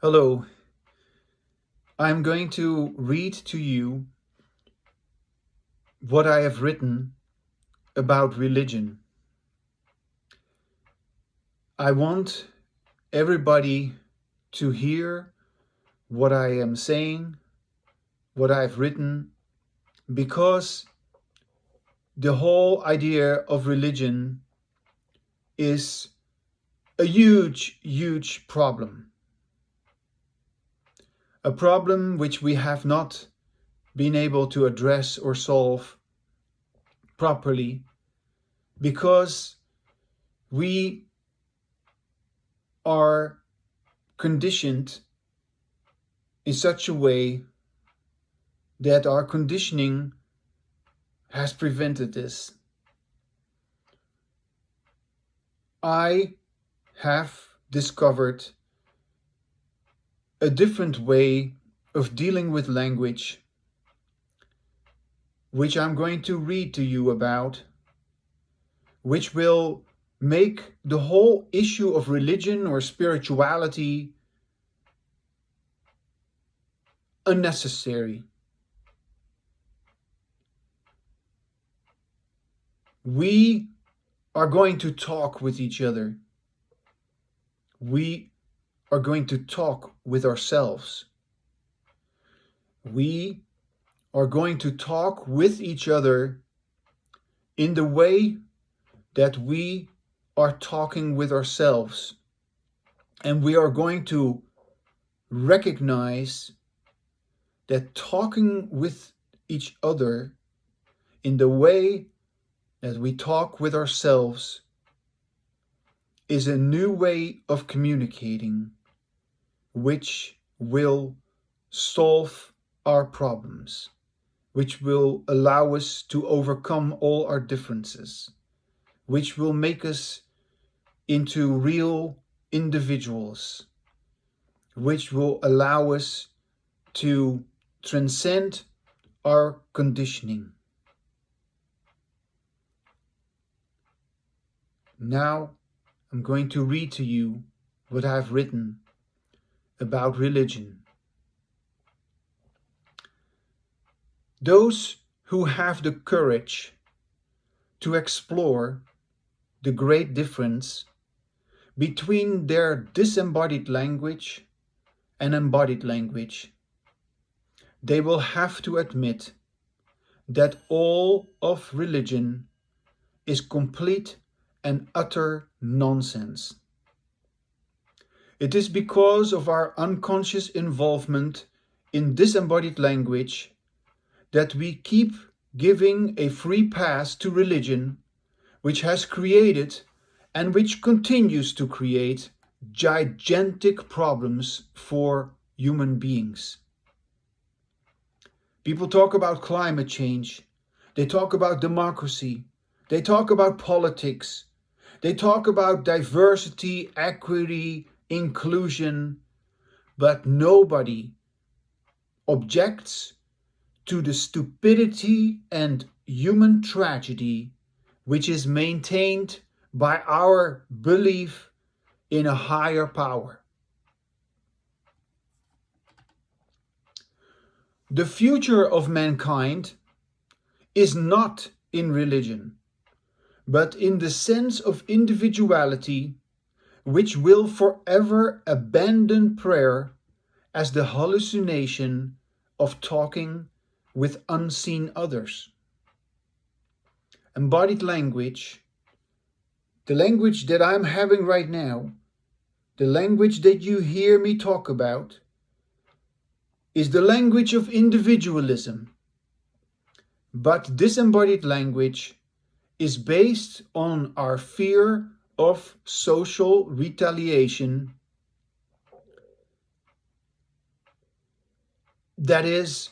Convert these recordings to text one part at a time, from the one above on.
Hello, I'm going to read to you what I have written about religion. I want everybody to hear what I am saying, what I've written, because the whole idea of religion is a huge, huge problem. A problem which we have not been able to address or solve properly because we are conditioned in such a way that our conditioning has prevented this. I have discovered a different way of dealing with language, which I'm going to read to you about, which will make the whole issue of religion or spirituality unnecessary. We are going to talk with each other. We are going to talk with ourselves. We are going to talk with each other in the way that we are talking with ourselves. And we are going to recognize that talking with each other in the way that we talk with ourselves is a new way of communicating, which will solve our problems, which will allow us to overcome all our differences, which will make us into real individuals, which will allow us to transcend our conditioning. Now I'm going to read to you what I've written about religion. Those who have the courage to explore the great difference between their disembodied language and embodied language, they will have to admit that all of religion is complete and utter nonsense. It is because of our unconscious involvement in disembodied language that we keep giving a free pass to religion, which has created and which continues to create gigantic problems for human beings. People talk about climate change, they talk about democracy, they talk about politics, they talk about diversity, equity, inclusion, but nobody objects to the stupidity and human tragedy which is maintained by our belief in a higher power. The future of mankind is not in religion, but in the sense of individuality, which will forever abandon prayer as the hallucination of talking with unseen others. Embodied language, the language that I'm having right now, the language that you hear me talk about, is the language of individualism. But disembodied language is based on our fear of social retaliation. That is,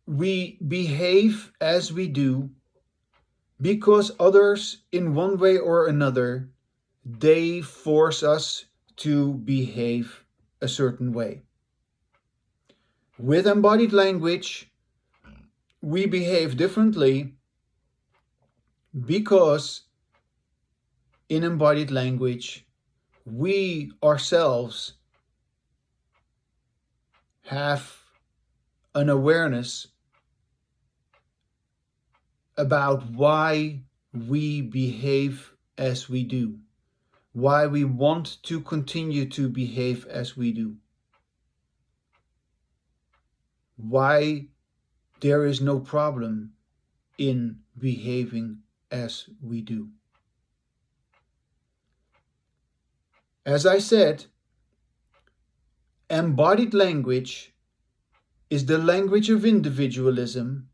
we behave as we do because others, in one way or another, they force us to behave a certain way. With embodied language, we behave differently because in embodied language, we ourselves have an awareness about why we behave as we do, why we want to continue to behave as we do, why there is no problem in behaving as we do. As I said, embodied language is the language of individualism,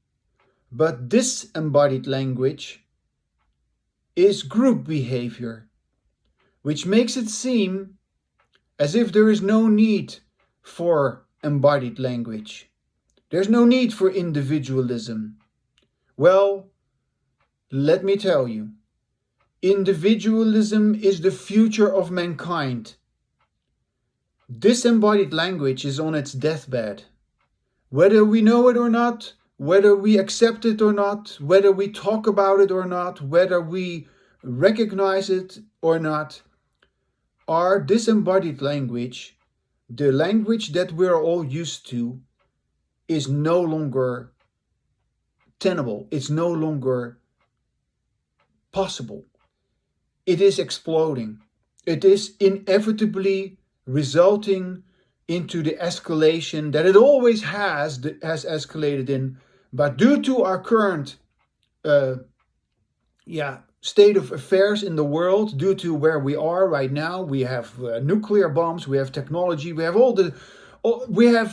but disembodied language is group behavior, which makes it seem as if there is no need for embodied language. There's no need for individualism. Well, let me tell you, individualism is the future of mankind. Disembodied language is on its deathbed. Whether we know it or not, whether we accept it or not, whether we talk about it or not, whether we recognize it or not, our disembodied language, the language that we're all used to, is no longer tenable. It's no longer possible. It is exploding. It is inevitably resulting into the escalation that it always has escalated in. But due to our current state of affairs in the world, due to where we are right now, we have nuclear bombs, we have technology, we have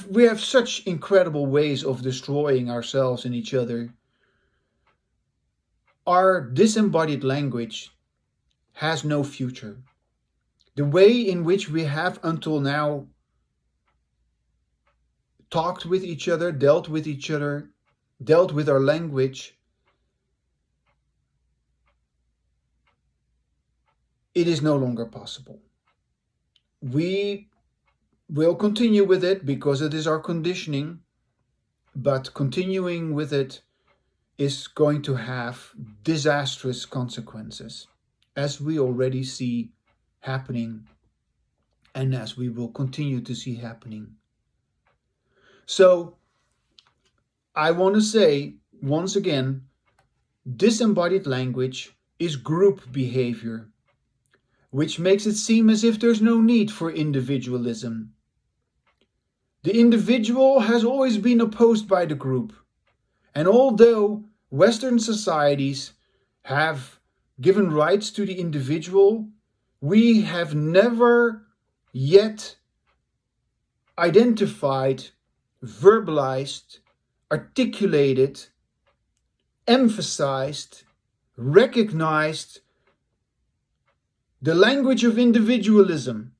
we have such incredible ways of destroying ourselves and each other. Our disembodied language has no future. The way in which we have until now talked with each other, dealt with each other, dealt with our language, it is no longer possible. We will continue with it because it is our conditioning, but continuing with it is going to have disastrous consequences, as we already see happening and as we will continue to see happening. So I want to say once again, disembodied language is group behavior, which makes it seem as if there's no need for individualism. The individual has always been opposed by the group. And although Western societies have given rights to the individual, we have never yet identified, verbalized, articulated, emphasized, recognized the language of individualism,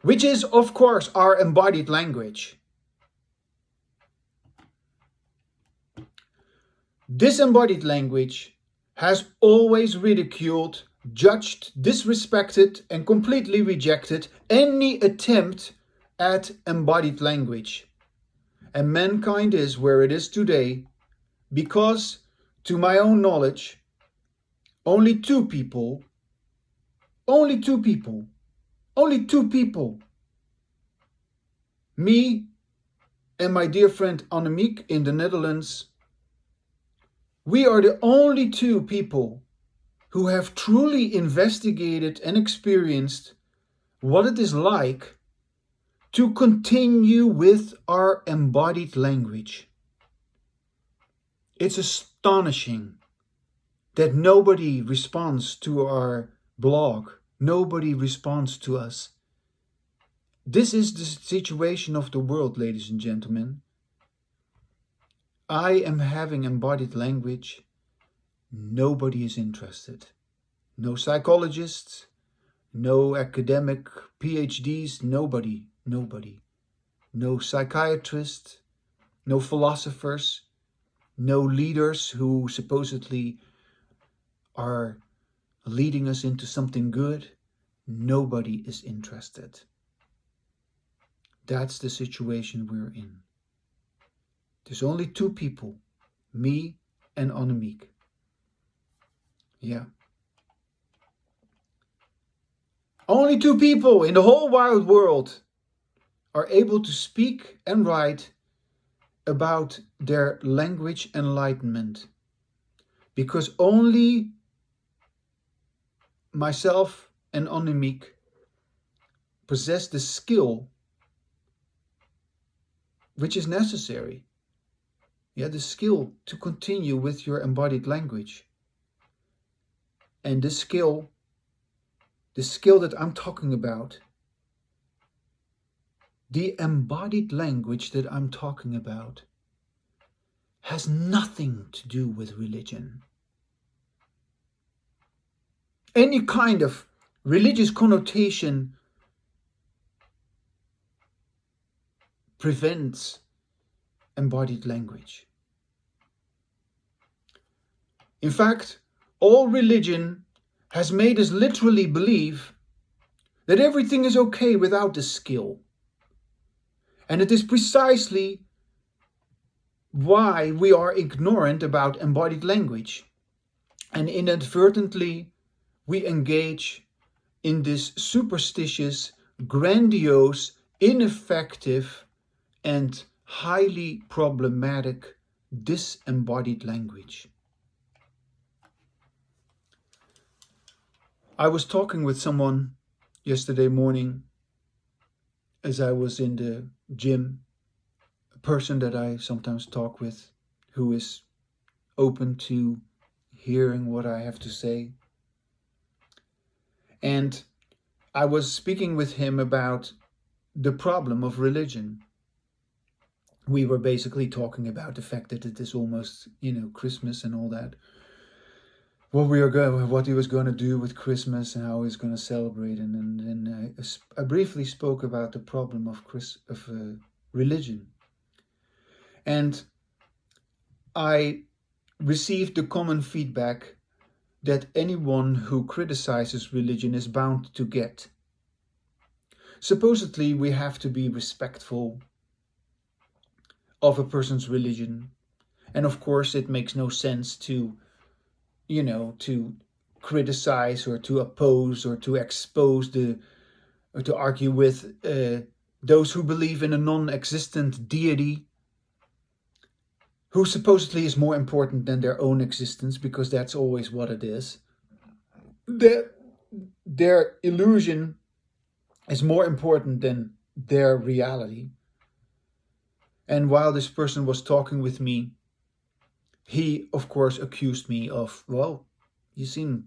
which is, of course, our embodied language. Disembodied language has always ridiculed, judged, disrespected, and completely rejected any attempt at embodied language. And mankind is where it is today because, to my own knowledge, only two people, me and my dear friend Annemiek in the Netherlands, we are the only two people who have truly investigated and experienced what it is like to continue with our embodied language. It's astonishing that nobody responds to our blog. Nobody responds to us. This is the situation of the world, ladies and gentlemen. I am having embodied language. Nobody is interested. No psychologists, no academic PhDs, nobody. No psychiatrists, no philosophers, no leaders who supposedly are leading us into something good. Nobody is interested. That's the situation we're in. There's only two people, me and Annemiek. Yeah. Only two people in the whole wide world are able to speak and write about their language enlightenment, because only myself and Annemiek possess the skill which is necessary. Yeah, the skill to continue with your embodied language. And the skill that I'm talking about, the embodied language that I'm talking about, has nothing to do with religion. Any kind of religious connotation prevents embodied language. In fact, all religion has made us literally believe that everything is okay without the skill. And it is precisely why we are ignorant about embodied language. And inadvertently, we engage in this superstitious, grandiose, ineffective, and highly problematic disembodied language. I was talking with someone yesterday morning as I was in the gym, a person that I sometimes talk with who is open to hearing what I have to say. And I was speaking with him about the problem of religion. We were basically talking about the fact that it is almost, Christmas and all that. What he was going to do with Christmas and how he's going to celebrate, and then I briefly spoke about the problem of religion, and I received the common feedback that anyone who criticizes religion is bound to get. Supposedly, we have to be respectful of a person's religion, and of course, it makes no sense to criticize or to oppose or to expose or to argue with those who believe in a non-existent deity who supposedly is more important than their own existence, because that's always what it is. Their illusion is more important than their reality. And while this person was talking with me, he, of course, accused me of, well, you seem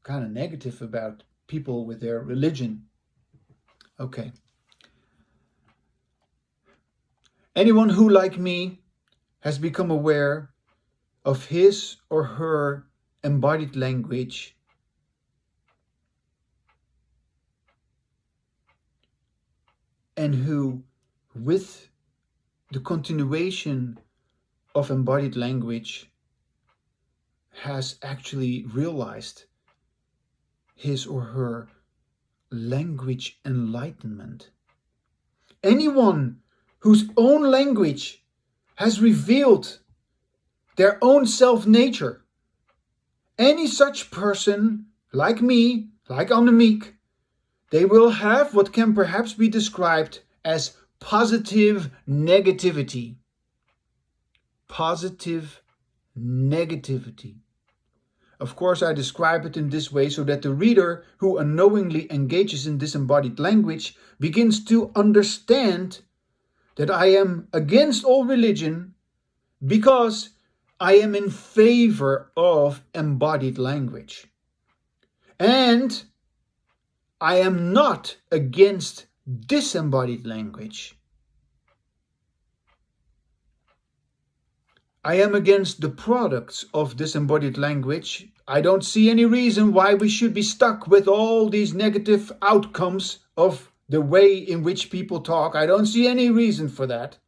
kind of negative about people with their religion. Okay. Anyone who, like me, has become aware of his or her embodied language and who, with the continuation of embodied language, has actually realized his or her language enlightenment. Anyone whose own language has revealed their own self-nature, any such person, like me, like Annemiek, they will have what can perhaps be described as positive negativity. Positive negativity. Of course, I describe it in this way so that the reader who unknowingly engages in disembodied language begins to understand that I am against all religion because I am in favor of embodied language. And I am not against disembodied language. I am against the products of disembodied language. I don't see any reason why we should be stuck with all these negative outcomes of the way in which people talk. I don't see any reason for that.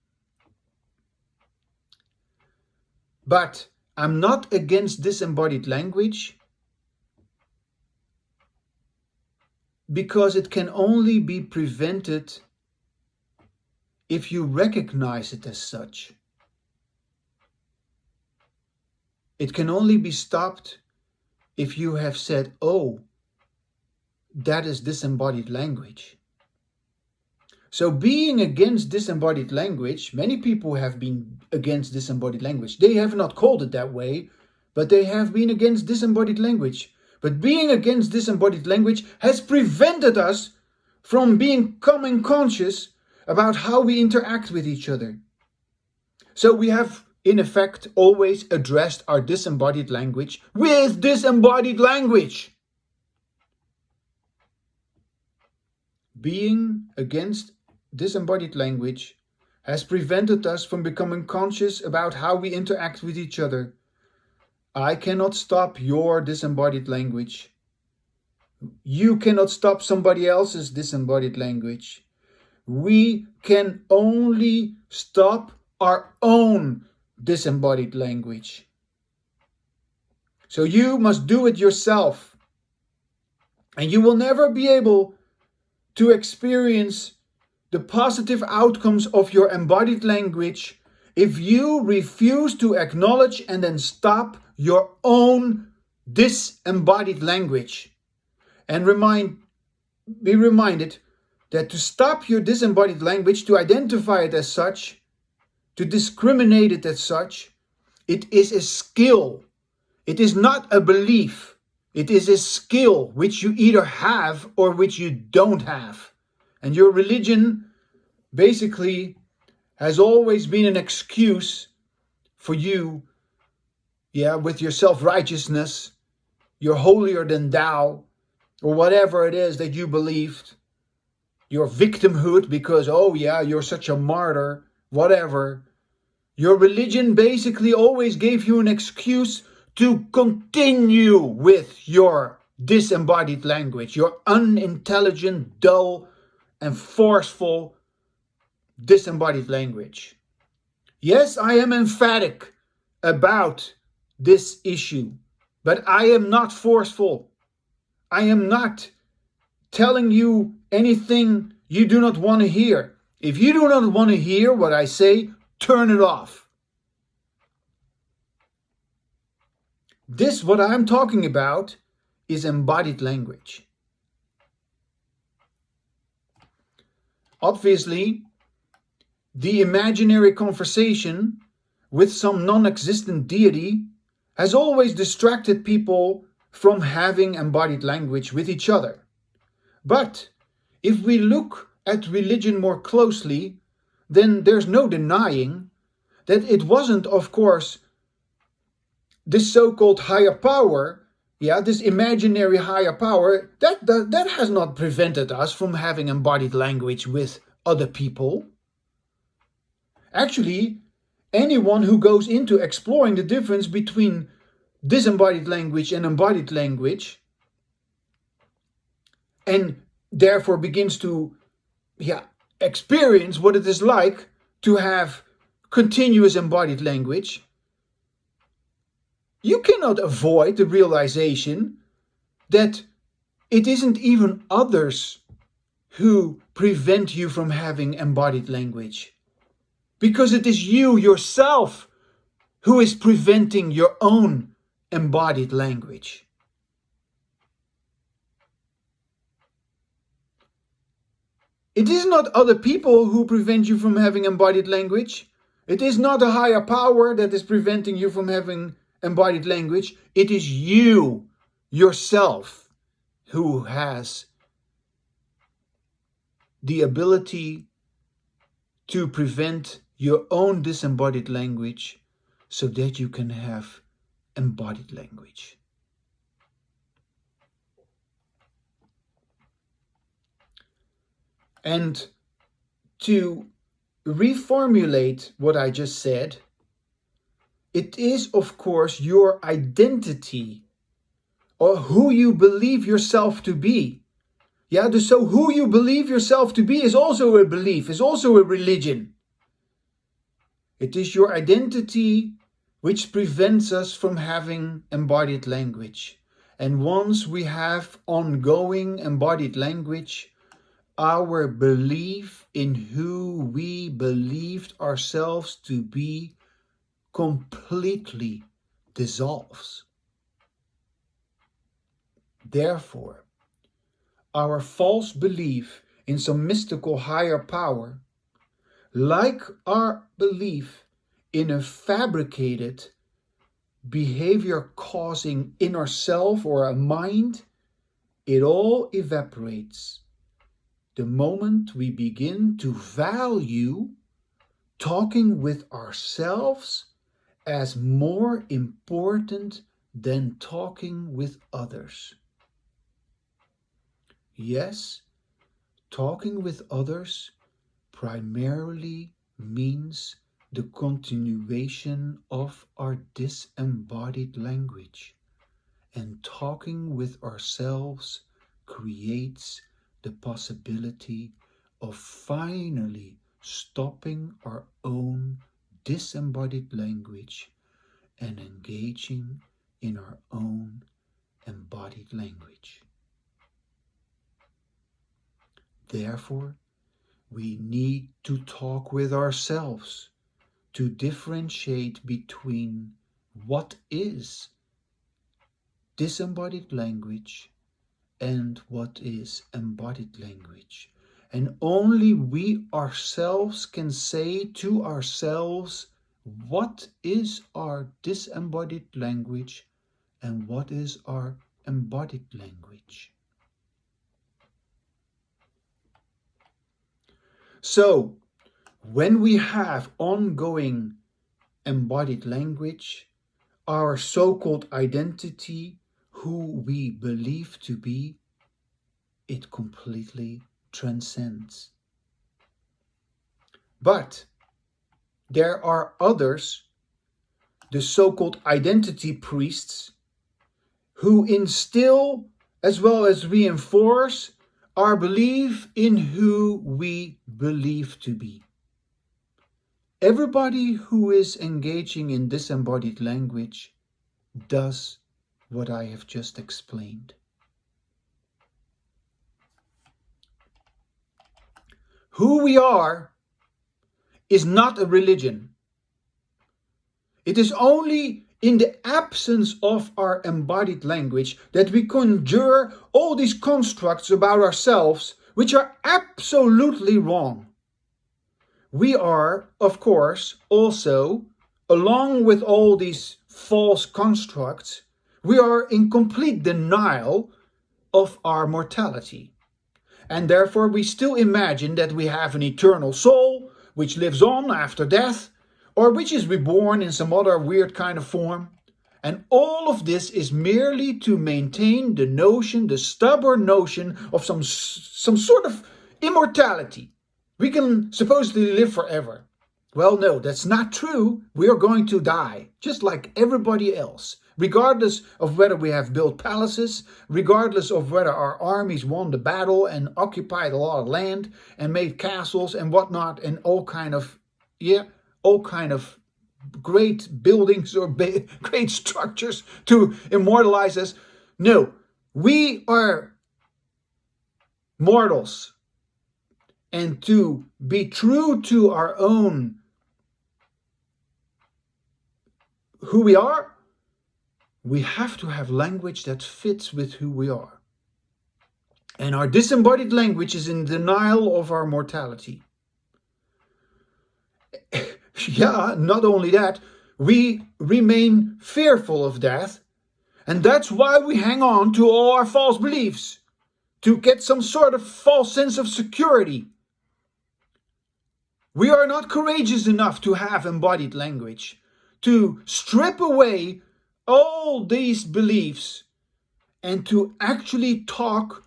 But I'm not against disembodied language because it can only be prevented if you recognize it as such. It can only be stopped if you have said, oh, that is disembodied language. So being against disembodied language, many people have been against disembodied language. They have not called it that way, but they have been against disembodied language. But being against disembodied language has prevented us from becoming conscious about how we interact with each other. So we have, in effect, always addressed our disembodied language with disembodied language. Being against disembodied language has prevented us from becoming conscious about how we interact with each other. I cannot stop your disembodied language. You cannot stop somebody else's disembodied language. We can only stop our own disembodied language. So you must do it yourself. And you will never be able to experience the positive outcomes of your embodied language if you refuse to acknowledge and then stop your own disembodied language. And be reminded that to stop your disembodied language, to identify it as such, to discriminate it as such, it is a skill. It is not a belief. It is a skill which you either have or which you don't have. And your religion basically has always been an excuse for you, with your self-righteousness, you're holier than thou, or whatever it is that you believed, your victimhood because, you're such a martyr, whatever. Your religion basically always gave you an excuse to continue with your disembodied language, your unintelligent, dull, and forceful disembodied language. Yes, I am emphatic about this issue, but I am not forceful. I am not telling you anything you do not want to hear. If you do not want to hear what I say, turn it off. What I'm talking about is embodied language. Obviously, the imaginary conversation with some non-existent deity has always distracted people from having embodied language with each other. But if we look at religion more closely, then there's no denying that it wasn't, of course, this so-called higher power, this imaginary higher power, that has not prevented us from having embodied language with other people. Actually, anyone who goes into exploring the difference between disembodied language and embodied language, and therefore begins to experience what it is like to have continuous embodied language, you cannot avoid the realization that it isn't even others who prevent you from having embodied language, because it is you yourself who is preventing your own embodied language. It is not other people who prevent you from having embodied language. It is not a higher power that is preventing you from having embodied language. It is you yourself who has the ability to prevent your own disembodied language so that you can have embodied language. And to reformulate what I just said, it is, of course, your identity or who you believe yourself to be. So who you believe yourself to be is also a belief, is also a religion. It is your identity which prevents us from having embodied language. And once we have ongoing embodied language, our belief in who we believed ourselves to be completely dissolves. Therefore, our false belief in some mystical higher power, like our belief in a fabricated behavior causing inner self or a mind, it all evaporates the moment we begin to value talking with ourselves as more important than talking with others. Yes, talking with others primarily means the continuation of our disembodied language, and talking with ourselves creates the possibility of finally stopping our own disembodied language and engaging in our own embodied language. Therefore, we need to talk with ourselves to differentiate between what is disembodied language and what is embodied language. And only we ourselves can say to ourselves what is our disembodied language and what is our embodied language. So, when we have ongoing embodied language, our so-called identity, who we believe to be, it completely transcends. But there are others, the so-called identity priests, who instill as well as reinforce our belief in who we believe to be. Everybody who is engaging in disembodied language does what I have just explained. Who we are is not a religion. It is only in the absence of our embodied language that we conjure all these constructs about ourselves which are absolutely wrong. We are, of course, also, along with all these false constructs, we are in complete denial of our mortality. And therefore we still imagine that we have an eternal soul which lives on after death, or which is reborn in some other weird kind of form. And all of this is merely to maintain the notion, the stubborn notion of some sort of immortality. We can supposedly live forever. Well, no, that's not true. We are going to die, just like everybody else. Regardless of whether we have built palaces, regardless of whether our armies won the battle and occupied a lot of land and made castles and whatnot and all kind of great buildings or great structures to immortalize us. No, we are mortals. And to be true to our own who we are, we have to have language that fits with who we are. And our disembodied language is in denial of our mortality. Yeah, not only that, we remain fearful of death, and that's why we hang on to all our false beliefs, to get some sort of false sense of security. We are not courageous enough to have embodied language, to strip away all these beliefs and to actually talk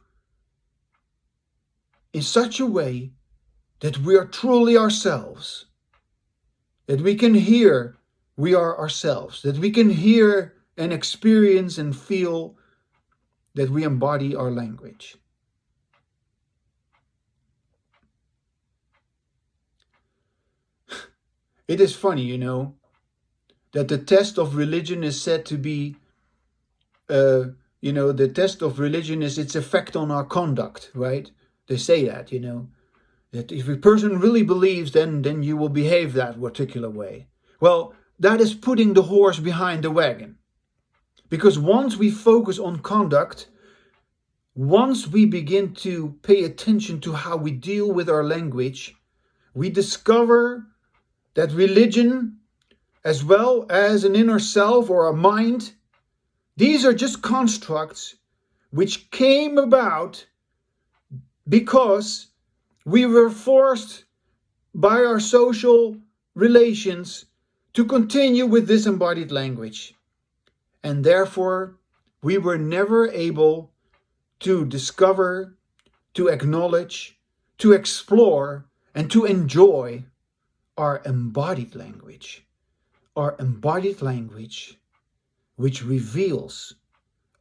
in such a way that we are truly ourselves, that we can hear we are ourselves, that we can hear and experience and feel that we embody our language. It is funny, that the test of religion is said to be, the test of religion is its effect on our conduct, right? They say that, that if a person really believes, then you will behave that particular way. Well, that is putting the horse behind the wagon. Because once we focus on conduct, once we begin to pay attention to how we deal with our language, we discover that religion, as well as an inner self or a mind, these are just constructs which came about because we were forced by our social relations to continue with disembodied language. And therefore, we were never able to discover, to acknowledge, to explore, and to enjoy our embodied language. Our embodied language, which reveals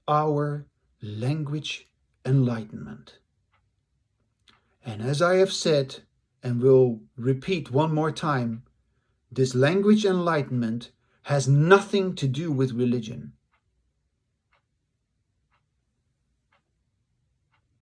our language enlightenment. And as I have said, and will repeat one more time, this language enlightenment has nothing to do with religion.